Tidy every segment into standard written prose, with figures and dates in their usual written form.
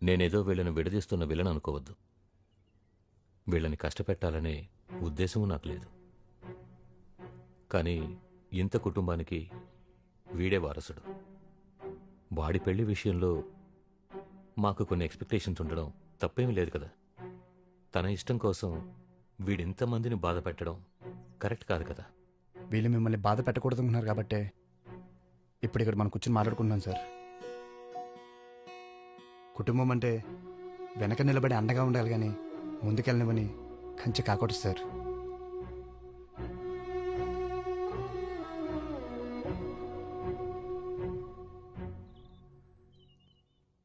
నేనేదో వీళ్ళని విడదీస్తున్న విలన్ అనుకోవద్దు. వీళ్ళని కష్టపెట్టాలనే ఉద్దేశము నాకు లేదు. కానీ ఇంత కుటుంబానికి వీడే వారసుడు. వాడి పెళ్లి విషయంలో మాకు కొన్ని ఎక్స్పెక్టేషన్స్ ఉండడం తప్పేమీ లేదు కదా. తన ఇష్టం కోసం వీడింతమందిని బాధ పెట్టడం కరెక్ట్ కాదు కదా. వీళ్ళు మిమ్మల్ని బాధ పెట్టకూడదు అనుకున్నారు కాబట్టే ఇప్పుడు ఇక్కడ మనం కూర్చొని మాట్లాడుకుంటున్నాం సార్. కుటుంబం అంటే వెనక నిలబడి అండగా ఉండాలి కానీ ముందుకెళ్ళనివని కంచె కాకూడదు సార్.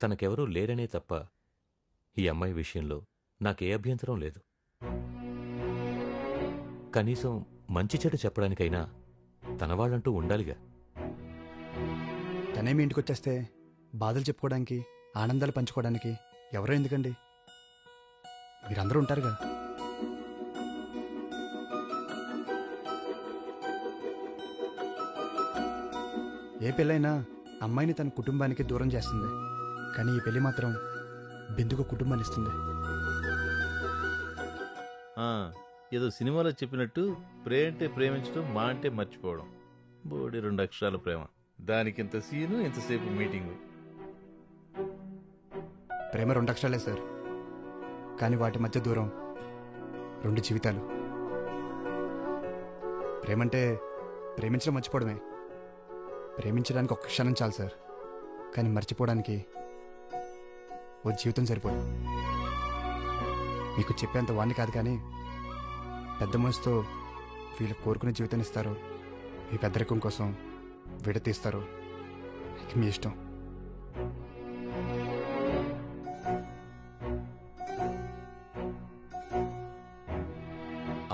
తనకెవరూ లేరనే తప్ప ఈ అమ్మాయి విషయంలో నాకే అభ్యంతరం లేదు. కనీసం మంచి చెడు చెప్పడానికైనా తన వాళ్ళంటూ ఉండాలిగా. తనేమి ఇంటికి వచ్చేస్తే బాధలు చెప్పుకోవడానికి ఆనందాలు పంచుకోవడానికి ఎవరో ఎందుకండి, మీరందరూ ఉంటారుగా. ఏ పెళ్ళైనా అమ్మాయిని తన కుటుంబానికి దూరం చేస్తుంది, కానీ ఈ పెళ్లి మాత్రం బిందుకు కుటుంబాన్ని ఇస్తుంది. ఏదో సినిమాలో చెప్పినట్టు ప్రేమ అంటే ప్రేమించడం, మా అంటే మర్చిపోవడం. బోడి 2 అక్షరాల ప్రేమ, దానికి ఇంత సీను, ఇంతసేపు మీటింగు. ప్రేమ 2 అక్షరాలే సార్, కానీ వాటి మధ్య దూరం 2 జీవితాలు. ప్రేమంటే ప్రేమించడం మర్చిపోవడమే. ప్రేమించడానికి ఒక్క క్షణం చాలు సార్, కానీ మర్చిపోవడానికి ఓ జీవితం సరిపోదు. మీకు చెప్పేంత వాణ్ణి కాదు, కానీ పెద్ద మనసుతో వీళ్ళు కోరుకునే జీవితాన్ని ఇస్తారు, మీ పెద్దరికం కోసం విడతీస్తారు. ఇక మీ ఇష్టం.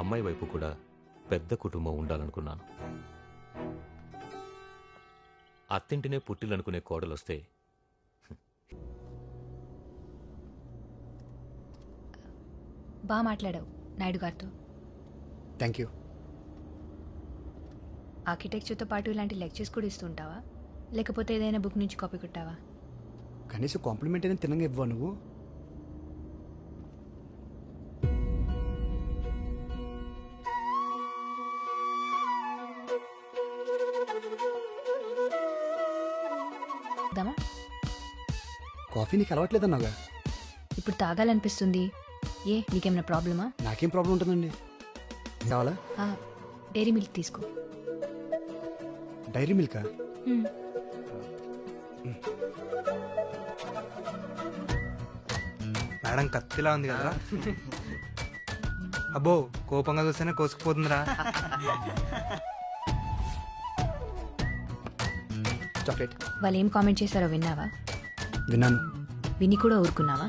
అమ్మాయి వైపు కూడా పెద్ద కుటుంబం ఉండాలనుకున్నాను. అత్తింటినే పుట్టిలనుకునే కోడలొస్తే బాగా మాట్లాడావు నాయుడు గారితో. Thank you. ఆర్కిటెక్చర్తో పాటు ఇలాంటి లెక్చర్స్ కూడా ఇస్తుంటావా, లేకపోతే ఏదైనా బుక్ నుంచి కాపీ కొట్టావా? కనీసం కాంప్లిమెంట్ అయినా తినంగా ఇవ్వవా నువ్వు? దమా కాఫీ నీకు అలవాట్లేదన్నాగా. ఇప్పుడు తాగాలనిపిస్తుంది. ఏ నీకేమైనా ప్రాబ్లమా? నాకేం ప్రాబ్లం ఉంటుందండి. కావాలా? డైరీ మిల్క్ తీసుకో. డైరీ మిల్కా? మేడం కత్తిలా ఉంది కదా. అబ్బో కోపంగా చూస్తేనే కోసుకుపోతుందిరా. చాక్లెట్. వాళ్ళు ఏం కామెంట్ చేశారో విన్నావా? విన్నాను. విని కూడా ఊరుకున్నావా?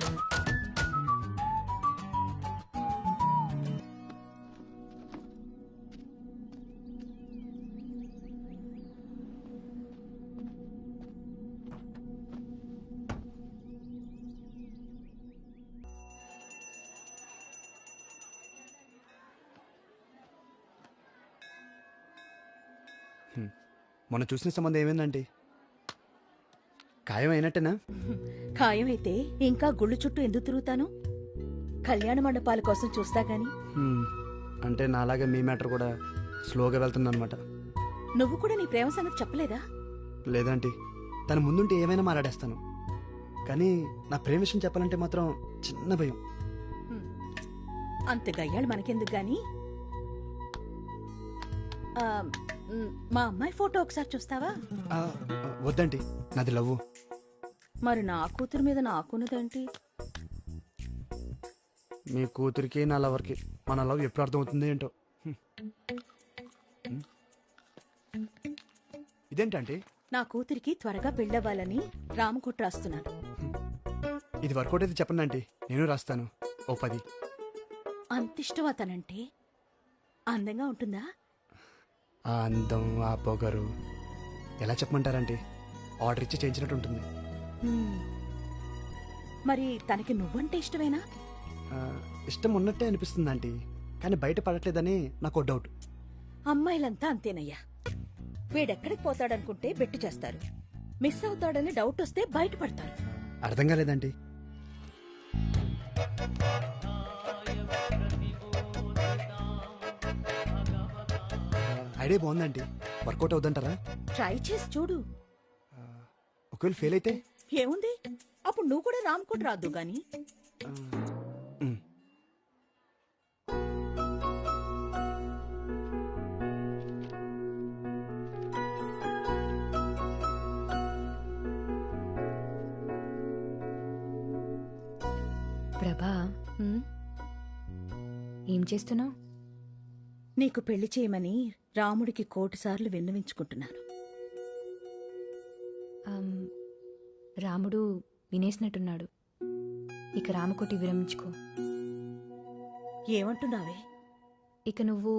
మొన్న చూసిన సంబంధం ఏమైందంటే ఖాయం అయినట్టేనా? ఖాయమైతే ఇంకా గుళ్ళు చుట్టూ ఎందుకు తిరుగుతాను? కళ్యాణ మండపాల కోసం చూస్తా గాని. అంటే నాలాగే మీ మ్యాటర్ కూడా స్లోగా వెళ్తుందన్నమాట. నువ్వు కూడా నీ ప్రేమ సంగతి చెప్పలేదా? లేదంటే తన ముందుంటే ఏమైనా మాట్లాడేస్తాను, కానీ నా ప్రేమ విషయం చెప్పాలంటే మాత్రం చిన్న భయం. అంత గయ్యాళ్ళు మనకెందుకు గాని. మా అమ్మాయి ఫోటో ఒకసారి చూస్తావా? వద్దండి, నాది లవ్వు. మరి నా కూతురు మీద నాకున్నదేంటి? మీ కూతురికి నా లవర్కి మన లవ్ ఎప్పుడు అర్థమవుతుంది ఏంటో. ఇదేంటంటే నా కూతురికి త్వరగా పెళ్ళవ్వాలని రామకుట్ర రాస్తున్నాను. ఇది వర్కౌట్ అయితే చెప్పండి ఆంటీ, నేను రాస్తాను. ఓ 10. అంతిష్టం అతనంటే. అందంగా ఉంటుందా? ఆ అందం, ఆ పొగరు ఎలా చెప్పమంటారంటే ఆర్డర్ ఇచ్చి చేయించినట్టు ఉంటుంది. మరి తనకి నువ్వంటే ఇష్టమేనా? ఇష్టం ఉన్నట్టే అనిపిస్తుంది ఆంటీ, కానీ బయట పడట్లేదని నాకు డౌట్. అమ్మాయిలంతా అంతేనయ్యా. వీడెక్కడికి పోతాడనుకుంటే బెట్టు చేస్తారు, మిస్ అవుతాడని డౌట్ వస్తే బయటపడతారు. అర్థం కాలేదంటీ. ఐడియా బాగుందండి. వర్కౌట్ అవుతుంటారా? ట్రై చేసి చూడు. ఒకవేళ ఫెయిల్ అయితే? ఏముంది, అప్పుడు నువ్వు కూడా రామ్కోట్ రాదు గాని. మ్. ప్రభా, ఉమ్, ఏం చేస్తున్నావు? నీకు పెళ్లి చేయమని రాముడికి 1,000 సార్లు విన్నవించుకుంటున్నాను. రాముడు వినేసినట్టున్నాడు. ఇక రామకోటి విరమించుకో. ఏమంటున్నావే? ఇక నువ్వు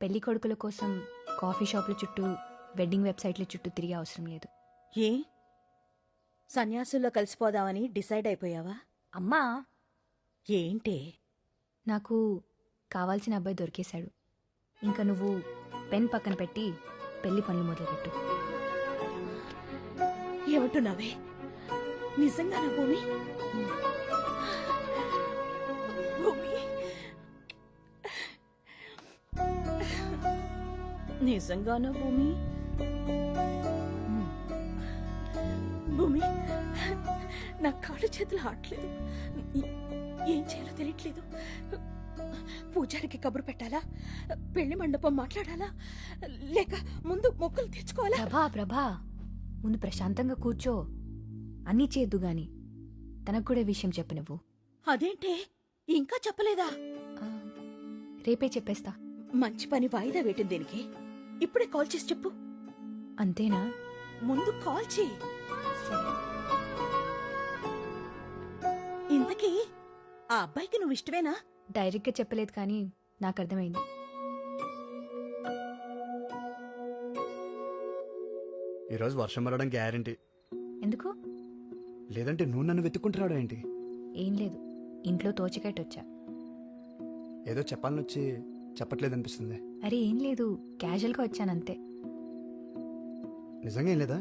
పెళ్లి కొడుకుల కోసం కాఫీ షాపుల చుట్టూ, వెడ్డింగ్ వెబ్సైట్ల చుట్టూ తిరిగే అవసరం లేదు. ఏ సన్యాసుల్లో కలిసిపోదామని డిసైడ్ అయిపోయావా? అమ్మా, ఏంటే? నాకు కావాల్సిన అబ్బాయి దొరికేశాడు. ఇంకా నువ్వు పెన్ పక్కన పెట్టి పెళ్లి పనులు మొదలుపెట్టు. ఏమంటున్నావే? నిజంగానా భూమి? భూమి, నిజంగానా భూమి? భూమి, నా కాళ్ళు చేతులు ఆడలేదు. ఏం చేయాలో తెలియట్లేదు. పూజారికి కబురు పెట్టాలా? పెళ్లి మండపం మాట్లాడాలా? లేక ముందు మొక్కులు తెచ్చుకోవాలా? ప్రభా, ముందు ప్రశాంతంగా కూర్చో. అన్నీ చేద్దు గాని తనకు కూడా ఈ విషయం చెప్పు నువ్వు. అదేంటే ఇంకా చెప్పలేదా? ఆ, రేపే చెప్పేస్తా. మంచి పని వాయిదా వేయటం దేనికి? ఇప్పుడే కాల్ చేసి చెప్పు. అంతేనా? ముందు కాల్ చేయి. సరే. ఇంతకీ ఆ అబ్బాయికి నువ్వు ఇష్టమేనా? డైరెక్ట్గా చెప్పలేదు కానీ నాకు అర్థమైంది. ఈరోజు వర్షం పడడం గ్యారంటీ. ఎందుకు? లేదంటే నువ్వు నన్ను వెతుక్కుంటున్నాడు ఏంటి? ఏం లేదు, ఇంట్లో తోచకట్టొచ్చా. ఏదో చెప్పాలని వచ్చి చెప్పట్లేదు అనిపిస్తుంది. అరే ఏం లేదు, క్యాజువల్గా వచ్చానంతే. నిజంగా ఏం లేదా?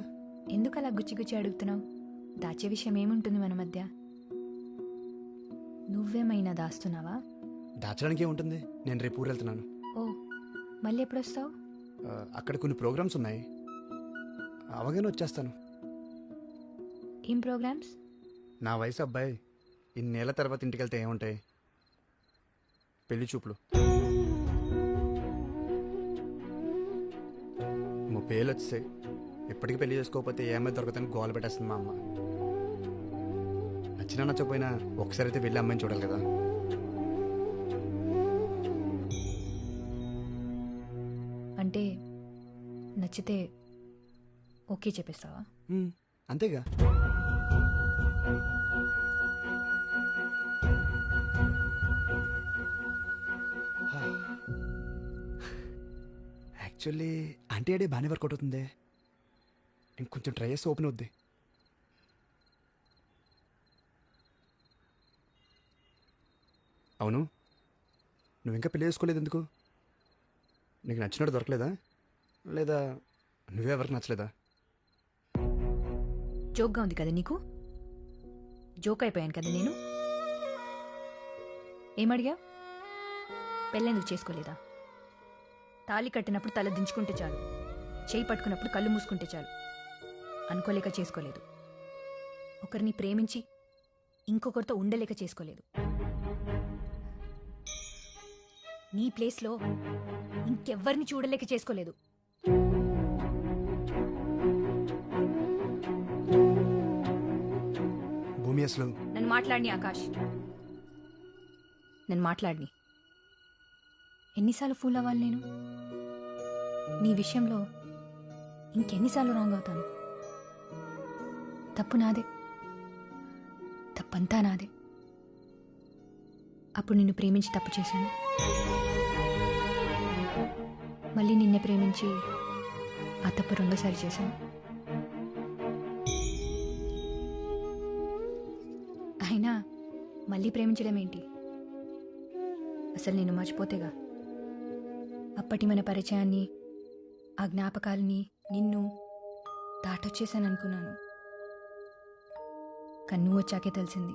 ఎందుకు అలా గుచ్చి గుచ్చి అడుగుతున్నావు? దాచే విషయం ఏముంటుంది మన మధ్య? నువ్వేమైనా దాస్తున్నావా? దాచడానికి ఏముంటుంది? నేను రేపు ఊరు వెళ్తున్నాను. ఓ, మళ్ళీ ఎప్పుడొస్తావు? అక్కడ కొన్ని ప్రోగ్రామ్స్ ఉన్నాయి, అవగానే వచ్చేస్తాను. ఏం ప్రోగ్రామ్స్? నా వయసు అబ్బాయి ఇన్నేళ్ల తర్వాత ఇంటికి వెళ్తే ఏముంటాయి? పెళ్లి చూపులు. 30 ఏళ్ళు వచ్చేసాయి. ఇప్పటికీ పెళ్లి చేసుకోకపోతే ఏమై దొరకదని గోల పెట్టేస్తుంది మా అమ్మ. నచ్చినా నచ్చకపోయినా ఒకసారి అయితే వెళ్ళి అమ్మాయిని చూడాలి కదా. అంటే నచ్చితే ఓకే చెప్పేస్తావా? అంతేగా. యాక్చువల్లీ ఆంటీ అడే బాగానే వర్కౌట్ అవుతుంది. ఇంకొంచెం ట్రై చేస్తే ఓపెన్ అవుద్ది. అవును, నువ్వు ఇంకా పెళ్లి చేసుకోలేదు ఎందుకు? నీకు నచ్చినట్టు దొరకలేదా? లేదా నువ్వే ఎవరికి నచ్చలేదా? జోక్గా ఉంది కదా నీకు? జోక్ అయిపోయాను కదా నేను. ఏమడిగా? పెళ్ళెందుకు చేసుకోలేదా? తాళి కట్టినప్పుడు తల దించుకుంటే చాలు, చేయి పట్టుకున్నప్పుడు కళ్ళు మూసుకుంటే చాలు అనుకోలేక చేసుకోలేదు. ఒకరిని ప్రేమించి ఇంకొకరితో ఉండలేక చేసుకోలేదు. నీ ప్లేస్లో ఇంకెవ్వరిని చూడలేక చేసుకోలేదు. భూమి అసలు నన్ను మాట్లాడిని ఆకాష్, నన్ను మాట్లాడిని. ఎన్నిసార్లు ఫూల్ అవ్వాలి నేను? నీ విషయంలో ఇంకెన్నిసార్లు రాంగ్ అవుతాను? తప్పు నాదే, తప్పంతా నాదే. అప్పుడు నిన్ను ప్రేమించి తప్పు చేశాను, మళ్ళీ నిన్నే ప్రేమించి ఆ తప్పు రెండోసారి చేశాను. అయినా మళ్ళీ ప్రేమించడం ఏంటి? అసలు నేను మర్చిపోతేగా. అప్పటి మన పరిచయాన్ని, ఆ జ్ఞాపకాలని, నిన్ను దాటొచ్చేసాను అనుకున్నాను. కానీ నువ్వు వచ్చాకే తెలిసింది